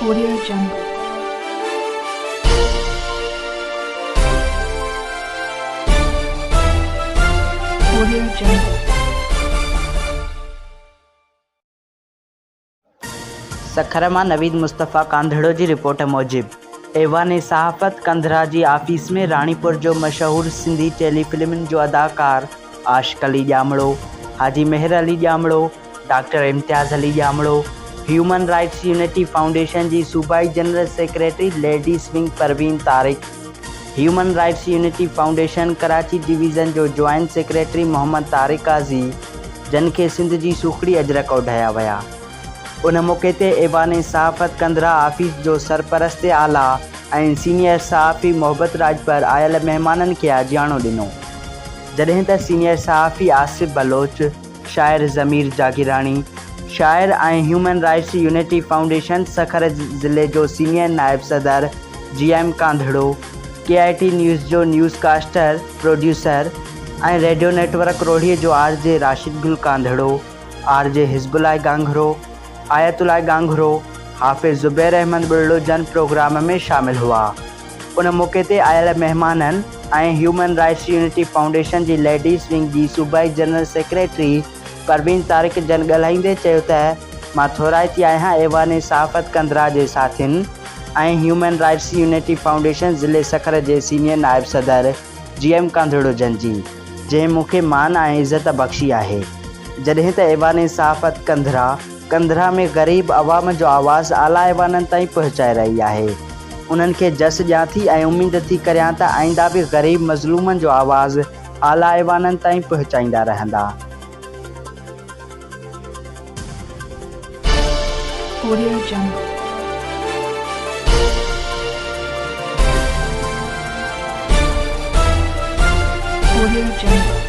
Audio Jungle. Audio Jungle. Sukkur मां नवीद मुस्तफ़ा कांधड़ो जी report मूजिब ऐवान सहाफ़त कंधरा जी आफिस में राणीपुर जो मशहूर सिंधी टेलीफिल्म जो अदाकार Ashiq Ali Jamro, Haji Mehar Ali Jamro, doctor Imtiaz Ali Jamro, human rights unity foundation जी सूबाई general secretary ladies wing Parveen Tariq, human rights unity foundation Karachi division जो जॉइंट सेक्रेटरी मोहम्मद तारिक काज़ी जन खे सिंध जी सूखड़ी अजरक उॾाया विया। उन मौक़े ते ऐवान सहाफ़त कंधरा आफिस जो सरपरस्त आला ऐं सीनियर सहाफ़ी मोहब्बत राजपर आयल महिमाननि खे आजियाणो ॾिनो, जॾहिं त सीनियर सहाफ़ी आसिफ़ बलोच, शाइर ज़मीर जागीरानी, शाइर ऐं human rights unity foundation Sukkur ज़िले जो सीनियर नायब सदर GM कांधड़ो, KIT न्यूज़ जो न्यूज़कास्टर प्रोड्यूसर ऐं रेडियो नेटवर्क रोढ़ीअ जो RJ राशिद गुल कांधड़ो, RJ हिज़्बुल्लाह गांघरो, आयतुल्लाह गांघरो, हाफ़िज़ ज़ुबैर अहमद बुल्लो जन प्रोग्राम में शामिल हुआ। उन मौक़े ते आयल महिमाननि ऐं ह्यूमन राइट्स यूनिटी फाउंडेशन जी लेडीज़ विंग जी सूबाई जनरल सेक्रेटरी परवीन तारिक जन ॻाल्हाईंदे चयो त मां थोराइती आहियां ऐवान सहाफ़त कंधरा जे साथियुनि ऐं ह्यूमन राइट्स यूनिटी फाउंडेशन ज़िले सखर जे सीनियर नायब सदर GM कांधड़ो जन जी, जंहिं मूंखे मान ऐं इज़त बख़्शी आहे, जॾहिं त ऐवान सहाफ़त कंधरा में ग़रीब अवाम जो आवाज़ आला ऐवाननि ताईं पहुचाए रही आहे। उन्हनि खे जस ॾियां थी ऐं उमेद थी करियां त आईंदा बि ग़रीब मज़लूमनि जो आवाज़ आला ऐवाननि ताईं पहुचाईंदा रहंदा। Audio Jungle. Audio Jungle.